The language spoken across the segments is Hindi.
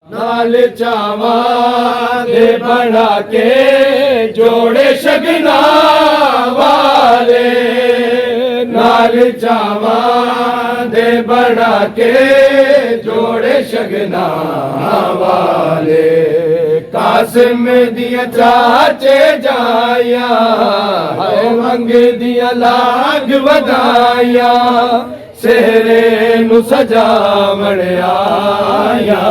नाल चावा दे बना के जोड़े शगना वाले, नाल चावा दे बना के जोड़े शगना वाले। कासिम दिया चाचे जाया है मंग दिया लाग वधाया, सेहरे नु सजावण आया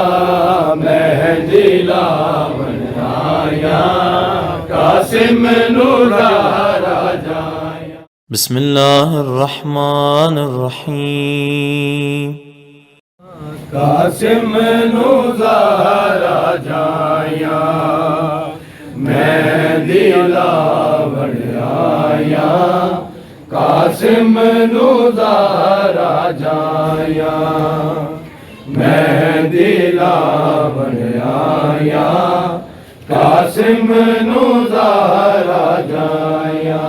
मेहंदी लावण आया, कासिम नु ज़हरा जाया। बिस्मिल्लाहिर्रहमानिर्रहीम। कासिम नु ज़हरा जाया मेहंदी लावण आया, कासिम नु ज़हरा जाया मेहंदी लावण आया, कासिम नु ज़हरा जाया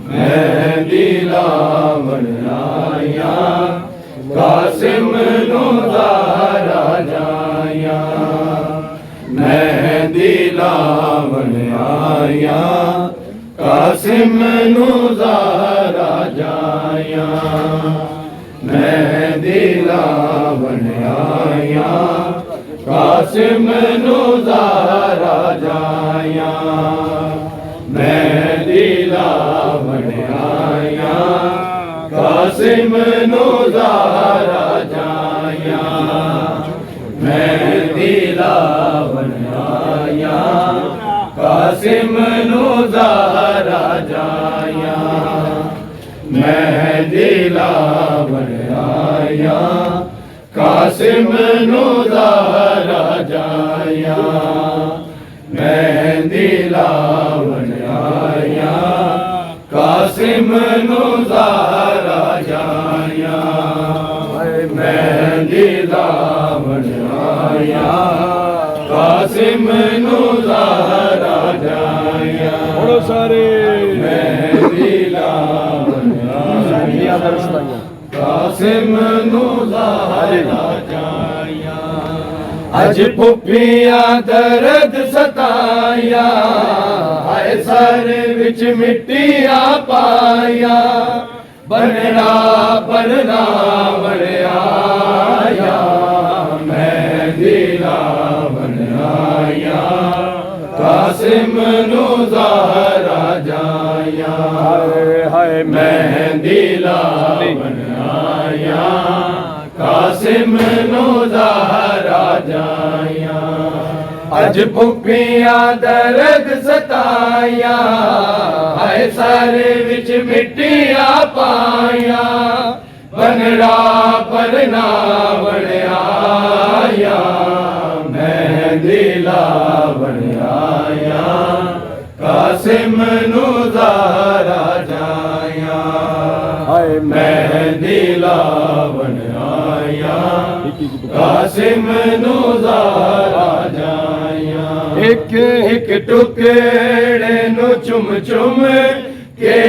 मेहंदी लावण आया, कासिम नु ज़हरा जाया मेहंदी लावण आया, कासिम नु ज़हरा जाया मेहंदी लावण आया, कासिम नु ज़हरा जाया मेहंदी लावण आया, कासिम नु ज़हरा जाया मेहंदी लावण आया, कासिम नु ज़हरा जाया मेहंदी लावण आया, कासिम नु ज़हरा जाया मेहंदी लावण आया, कासिम नु ज़हरा जाया मेहंदी लावण आया, कासिम नु ज़हरा जाया सारे मेहंदी लावण आया, कासिम नु ज़हरा जाया। अज पुफिया दर्द सताया हाय सर विच मिट्टिया पाया, बनना बनना बन आया मेहंदी लावण आया, कासिम नु ज़हरा जाया हाय मेहंदी लावण आया, कासिम नु ज़हरा जाया। अज पुफिया दर्द सताया हाय सर विच मिट्टिया पाया, बनड़ा परना बन आया मेहंदी लावण आया, कासिम नु ज़हरा जाया हाय मेहंदी लावण आया, कासिम नु ज़हरा जाया। एक एक टुकड़े नु चुम चुम के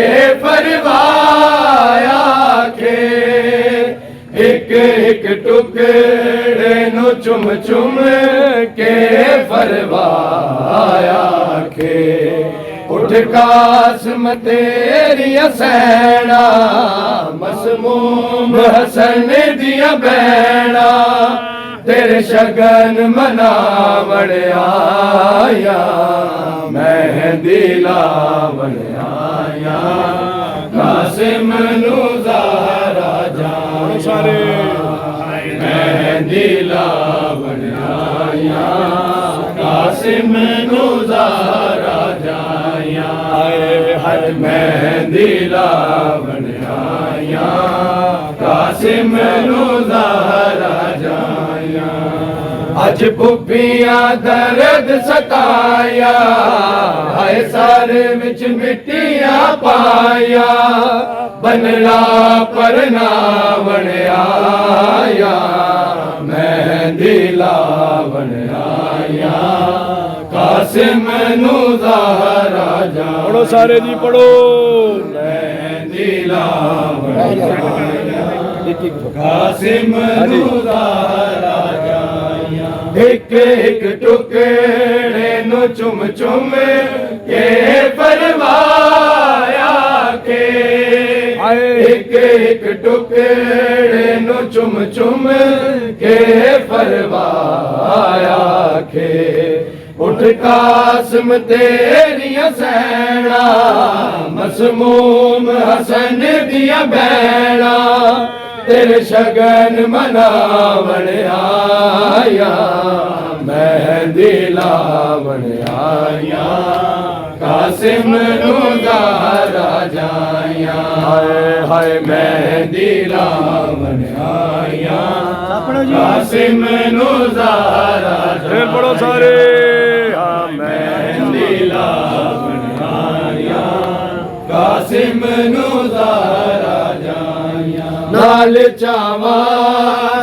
परवाया के, एक एक टुकड़े नु चुम चुम के परवाया के। उठ कासिम तेरी सैना मसमूम हसन दिया बैना, तेरे शगन मनावण आया मेहंदी लावण आया, कासिम नु ज़हरा जाया मेहंदी लावण आया, कासिम नु ज़हरा जाया हर मेहंदी लावण आया, कासिम नु ज़हरा जाया। अज पुफिया दर्द सताया हाय सर विच मिट्टिया पाया, बनड़ा परनावण आया मेहंदी लावण आया, कासिम नु ज़हरा जाया। पढ़ो सारे जी पढ़ो। मेहंदी लावण आया, कासिम नु ज़हरा जाया। एक एक टुकड़े नु चुम चुम के परवाया के एक एक टुकड़े नु चुम चुम के परवाया के उठ कासिम तेरिया सैना मसमूम हसन दिया बैना तेरे शगन मनावण आया मेहंदी लावण आया कासिम नू ज़हरा जाया हाय हाय मेहंदी लावण आया कासिम नू ज़हरा जाया पढ़ो सारे मेहंदी लावण आया कासिम नू ज़हरा जाया नाल चावा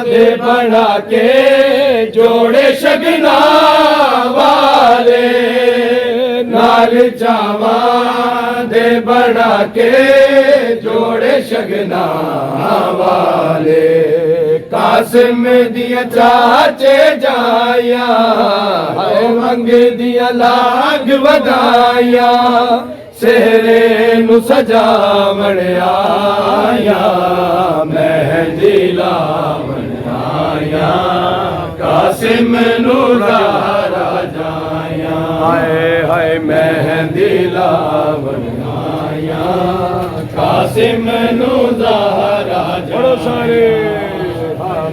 दे बना के जोड़े शगना वाले नाल चावा दे बना के जोड़े शगना वाले कासिम दिया चाचे जाया है मंग दिया लाग वधाया सेहरे नु सजावण आया मेहंदी लावण आया कासिम नू ज़हरा जाया हाय हाय मेहंदी लावण आया कासिम नू ज़हरा जाया सारे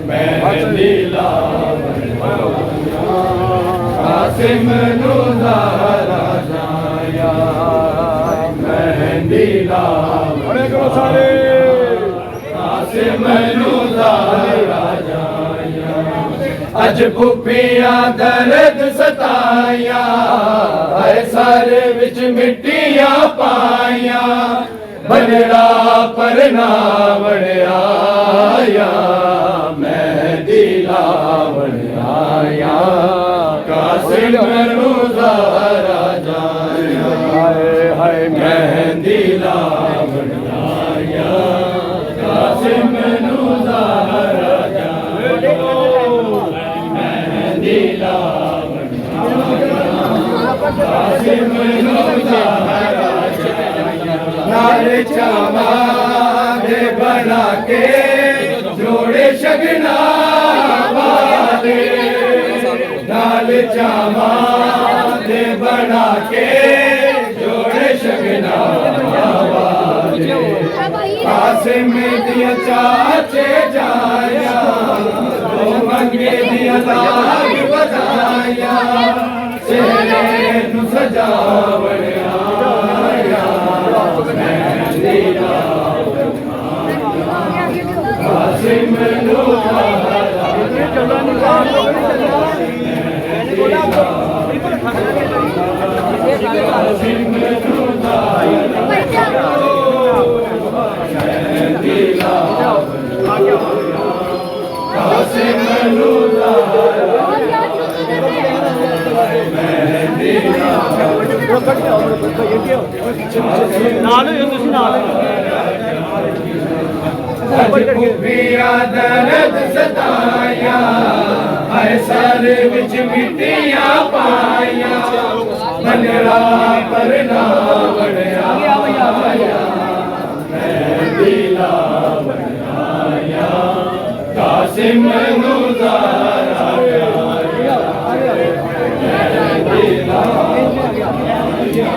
मेहंदी लावण आया कासिम नू ज़हरा जाया मेहंदी लावण सारे कासिम नू ज़हरा जाया अज भुखिया दर्द सताया है सर विच मिट्टियां पाया बनड़ा परनावण आया मेहंदी लावण आया कासिम नू ज़हरा जाया हाय हाय मेहंदी लावण आया कासिम नू ज़हरा जाया मेहंदी लावण आया कासिम नू ज़हरा नाल चावा दे बना के जोड़े शगना वाले नाल चावा दे बना के जोड़े शगना वाले कासिम दिया चाचे जाया ओ मंगे दिया लाग बधाया सेहरे नु सजावण आया मेहंदी लावण कासिम नू ज़हरा कासिम नू ज़हरा मेहंदी लावण कासिम नू ज़हरा मेहंदी भुखिया दर्द सताया है सर विच मिट्टियां पाया बनड़ा परनावण आया मेहंदी लावण आया कासिम नू ज़हरा जाया मेहंदी लावण आया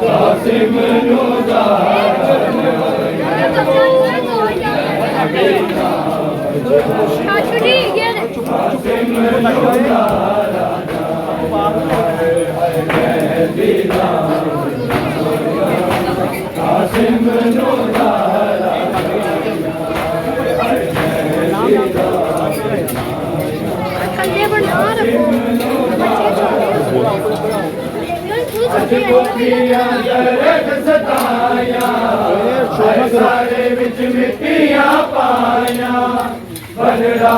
कासिम नू ज़हरा सताया सारे विच मिट्टियां पाया बनड़ा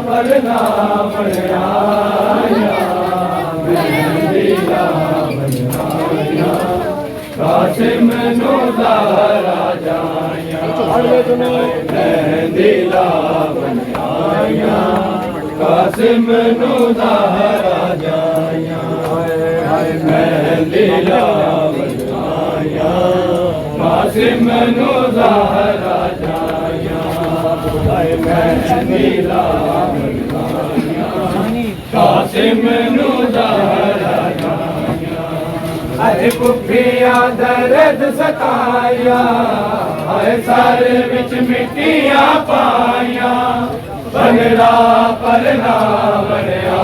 परनावण आया मेहंदी लावण आया कासिम नू ज़हरा जाया मेहंदी लावण आया कासिम नू ज़हरा जाया मेहंदी लावया कासिम नू ज़हरा जाया मेहंदी लावया कासिम नू ज़हरा जाया अरे पुफिया दर्द सताया हाय सर विच मिट्टियां पाया बनरा परना बनया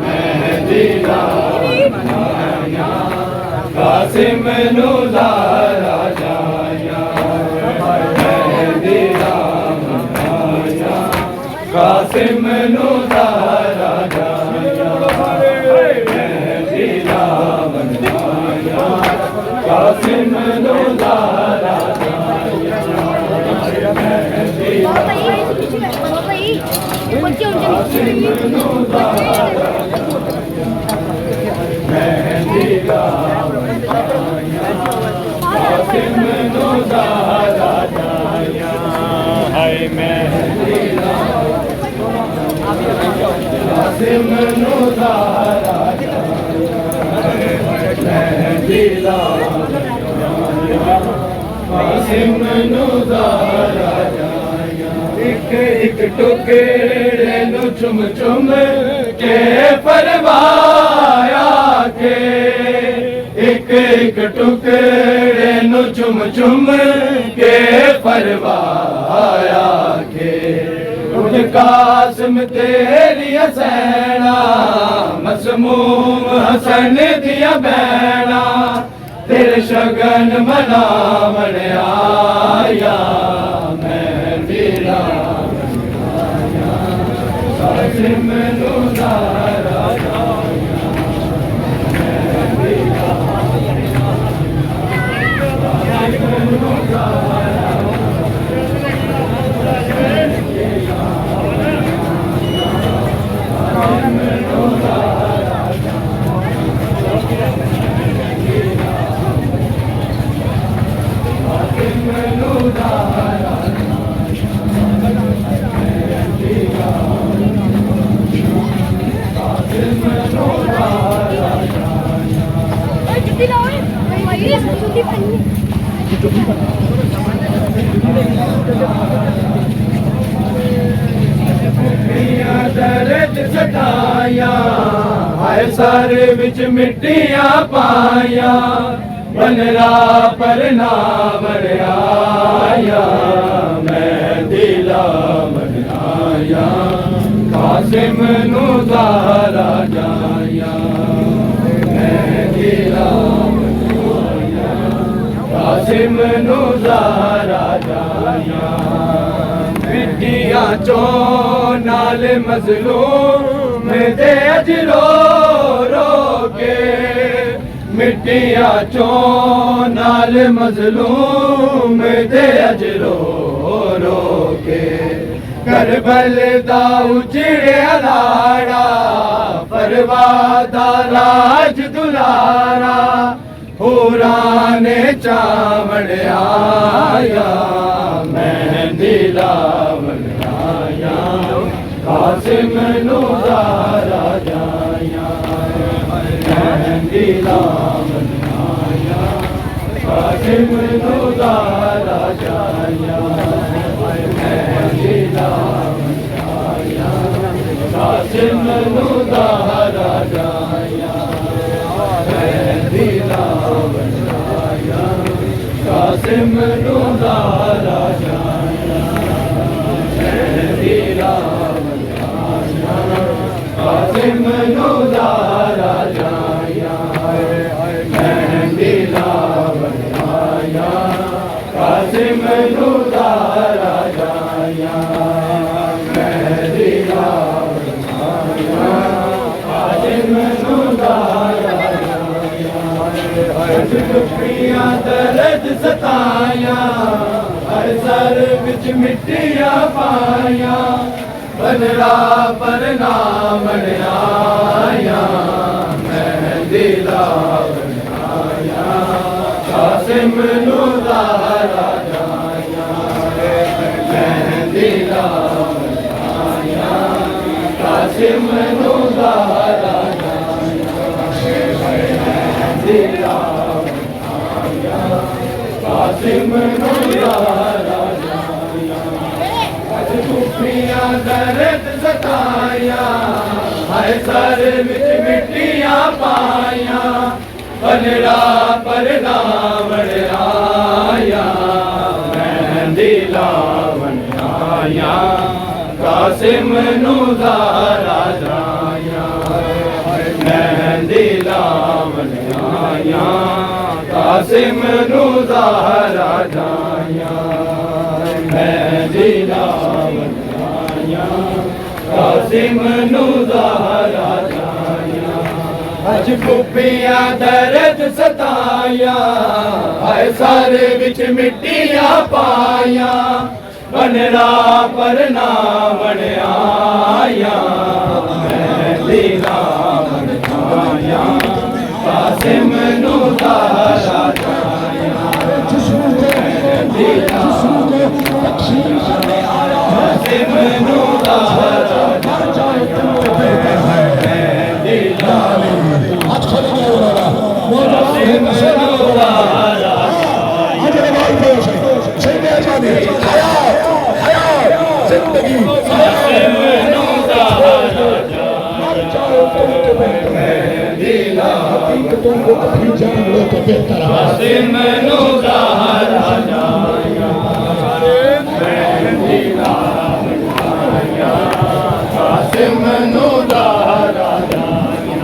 मेहंदी लावया कासिम नू ज़हरा जाया मेहंदी लावया कासिम नू ज़हरा जाया मेहंदी लावया कासिम नू ज़हरा एक टुकड़े नु चुम चुम के परवाया के एक टुकड़े नु चुम चुम के परवाया के उठ कासिम तेरी हसैना मसमूम हसन दिया बैना तेरे शगन मनावन आया मेहंदी लावया कासिम नू ज़हरा जाया मेहंदी लावया कासिम नू ज़हरा दर्द सताया हाय सर विच मिट्टियां पाया बनरा परना बनया मेहंदी लावया कासिम नू ज़हरा जाया मेहंदी लावया कासिम नू ज़हरा जाया मिट्टियां चो नाल मज़लूम दे अजरो रो के मिट्टियां चो नाल मज़लूम दे अजरो रो के करबल दा उजड़िया लाड़ा परवा दा राज दुलारा होरा ने चावड़ आया मेहंदी लावया कासिम नू ज़हरा जाया मेहंदी लावया कासिम नू ज़हरा जाया मेहंदी लावया कासिम नू ज़हरा जाया मेहंदी लावया कासिम नू ज़हरा जाया मेहंदी लावया कासिम नू ज़हरा जाया मेहंदी लावया कासिम नू ज़हरा जाया मेहंदी लावया कासिम नू ज़हरा जाया दर्द सताया हर सर विच मिट्टियां पाया बनरा परना बनया मेहंदी लावया कासिम नू ज़हरा जाया मेहंदी लावया कासिम नु ज़हरा दिला कासिम नु ज़हरा अज कुफियां दर्द सताया है सर विच मिट्टियां पाया बनरा परदा बनराया मेहंदी लावन आया कासिम नु ज़हरा जाया मेहंदी लावन आया कासिम नु ज़हरा जाया मेहंदी लावन आया कासिम नु ज़हरा जाया अज कुपियां दर्द सताया है सर विच मिट्टियां पाया बनरा परना बन आया मेहंदी लावन आया कासिम नु ज़हरा जाया मेहंदी लावन आया कासिम नु ज़हरा जाया मेहंदी लावन जिंदगी हकीकतों को कभी जान लो तो बेहतर कासिम नु ज़हरा जाया मेहंदी लावन आया कासिम नु ज़हरा जाया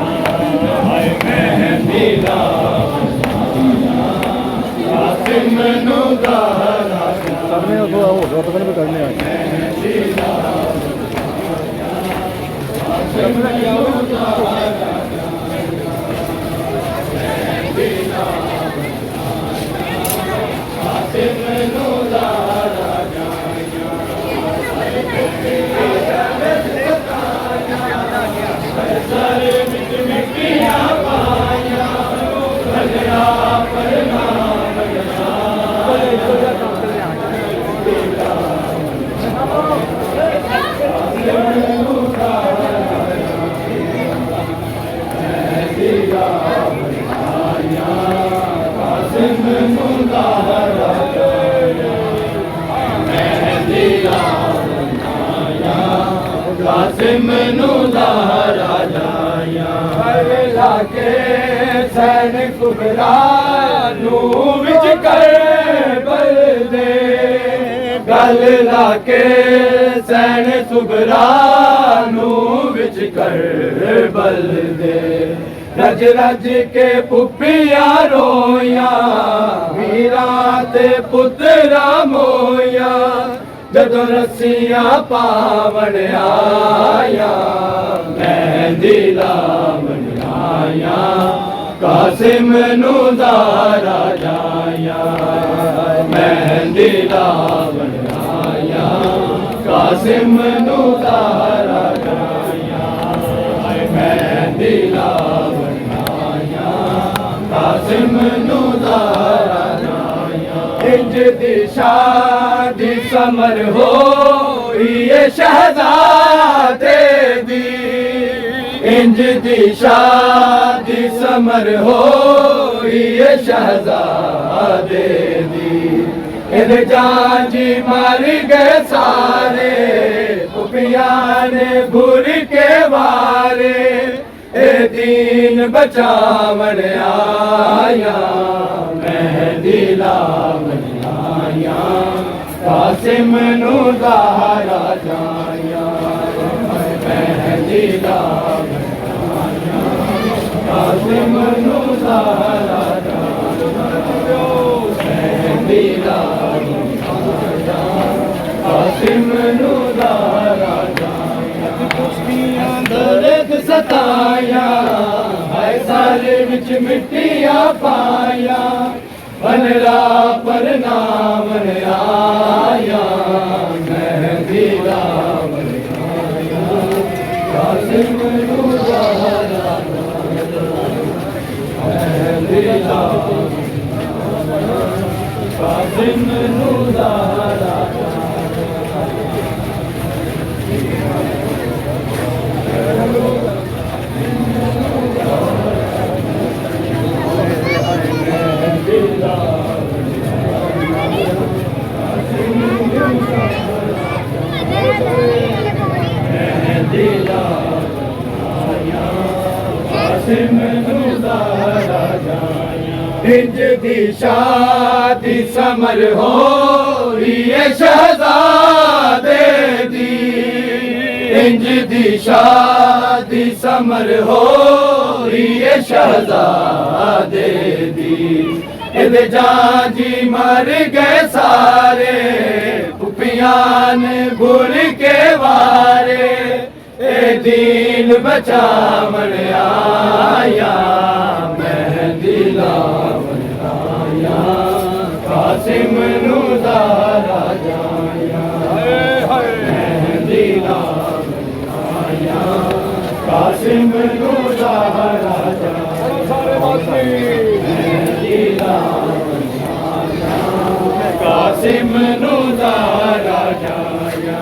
मेहंदी लावन आया कासिम नु ज़हरा करने हो तो करने आए कासिम नु ज़हरा जाया करला के सैन कुबरा नू विच करबल दे गल लाके सैन कुबरा नू विच करबल दे रज रज के पुपिया रोया वीरा ते पुत्रा मोया जदों रस्सियां पावन आया मेहंदी लावन आया कासिम नु ज़हरा जाया मेहंदी लावन आया कासिम नु ज़हरा जाया मेहंदी लावन आया कासिम नु ज़हरा जाया इंज दी शादी समर हो ये शहज़ादे दी इंज दी शादी समर हो ये शहज़ादे दी इन जांजी मर गए सारे पुपिया ने भूर के वारे ए दीन बचावन आया मेहंदी लावन आया कासिम नु ज़हरा जाया मेहंदी लावन आया कासिम नु ज़हरा जाया मेहंदी लावन आया कासिम नु ज़हरा जाया दर्द सताया है सारे विच मिट्टियां पाया बनरा परना बन आया मेहंदी लावन आया कासिम नु ज़हरा मेहंदी लावन कासिम नु ज़हरा कासिम नू ज़हरा जाया। इंज दी शादी समर हो रिए शहजादे दी, इंज दी शादी समर हो रिए शहजादे दी। इधे जाजी मर गए सारे पुपियां ने भूल के वारे, ए दीन बचावन आया मेहंदी लावन आया। कासिम नू ज़हरा जाया, मेहंदी लावन आया। कासिम नू ज़हरा जाया, मेहंदी लावन आया। कासिम नू ज़हरा जाया,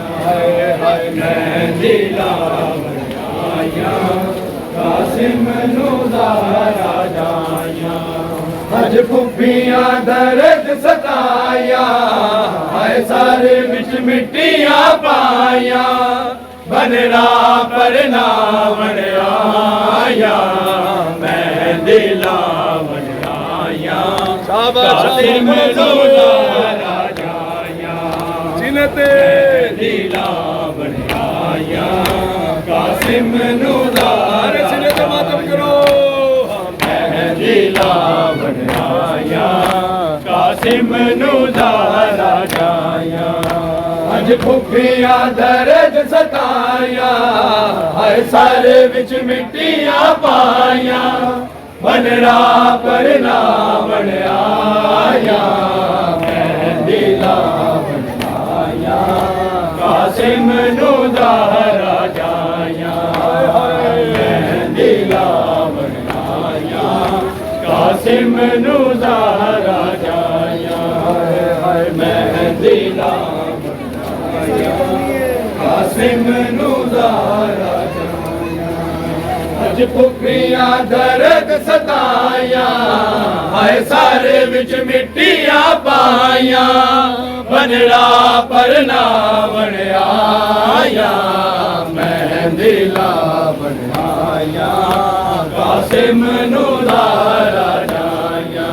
मेहंदी लावन आया। कासिम नू ज़हरा जाया। अज फुफियां दर्द सताया, हाय सारे बिच मिट्टियां पाया। बनरा पर नावन आया मेहंदी लावन आया। कासिम नू ज़हरा जाया, मेहंदी लावन आया। कासिम नू ज़हरा मातम करो, मेहंदी लावन आया। कासिम नू ज़हरा जाया। अज फुफियां दर्द सताया, हाय सारे बिच मिट्टियां पाया। बनरा पर नावन आया मेहंदी लावन आया। कासिम नू ज़हरा जाया, मेहंदी लावन आया। कासिम नू ज़हरा जाया, मेहंदी लावन आया। कासिम नू ज़हरा जाया। अज फुफियां दर्द सताया, हाय सारे बिच मिट्टियां पाया। बनरा पर नावन आया मेहंदी लावन आया। कासिम नू ज़हरा जाया,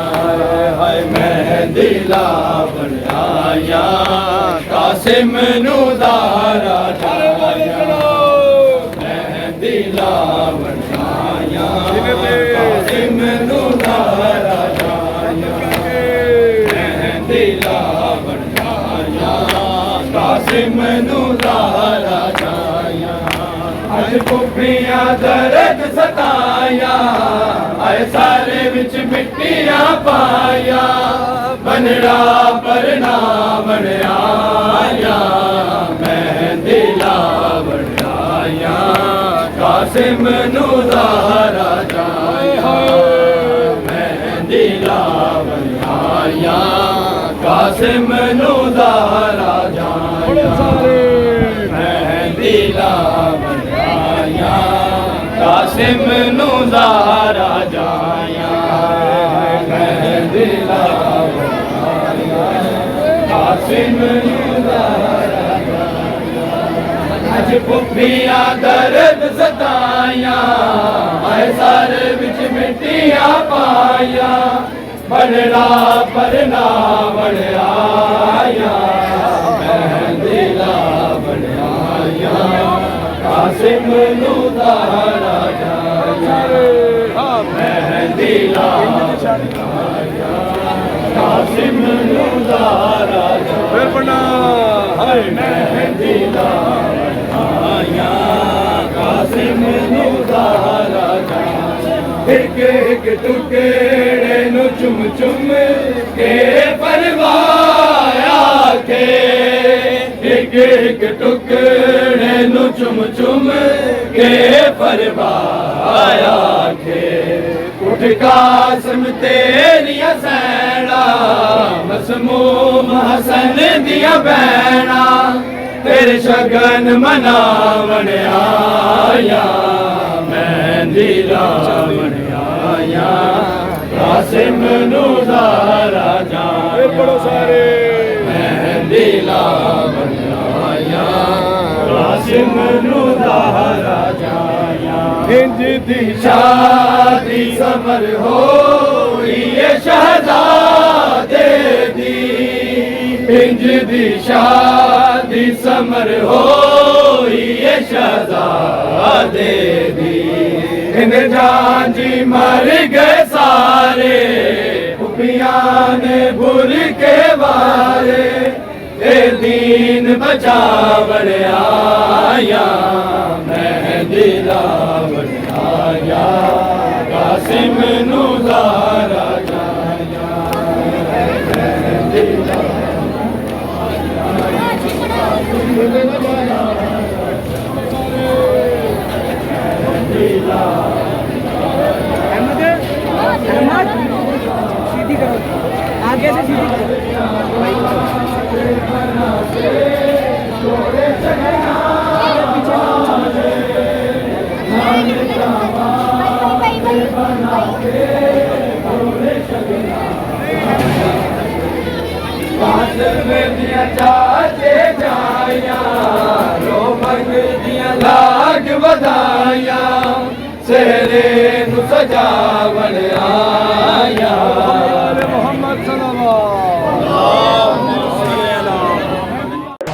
हाय मेहंदी लावन आया। कासिम नू ज़हरा जाया, मेहंदी लावन आया। कासिम नू ज़हरा जाया, मेहंदी लावन आया। कासिम नू ज़हरा जाया। अज फुफियां दर्द सताया, हाय सारे बिच मिट्टियां पाया। बनरा पर नावन आया मेहंदी लावन आया। कासिम नू ज़हरा जाया, मेहंदी लावन आया। कासिम नू ज़हरा जाया, मेहंदी लावन आया। कासिम नू ज़हरा जाया, मेहंदी लावन आया। कासिम नू ज़हरा जाया। अज फुफियां दर्द सताया, हाय सारे बिच मिट्टियां पाया। बनरा पर नावन आया मेहंदी लावन आया। कासिम नू ज़हरा जाया, मेहंदी लावन आया। कासिम नू ज़हरा जाया, मेहंदी लावन आया। कासिम नू ज़हरा जाया। एक एक टुकड़े नु चुम चुम के परवाया के। एक एक टुकड़े नु चुम चुम के परवाया के। उठ कासिम तेरिया सैना, मसमूम हसन दिया भैना। तेरे शगन मनावन आया मेहंदी लावन आया। कासिम नू ज़हरा जाया, मेहंदी लावन आया। कासिम नू ज़हरा जाया। इंज दी शादी समर हो ये शहजादे दी इंज दी शादी समर हो ये शहजादे दी इन जांजी मर गए सारे पुपियां ने भूल के वारे ए दीन बचावन आया मैं दिलावन आया कासिम नू ज़ारा जाया मैं सीधी करो आगे से सीधी चाचे जाया रो मंग दिया लाग बधाया सेरे नु सजावन आया मोहम्मद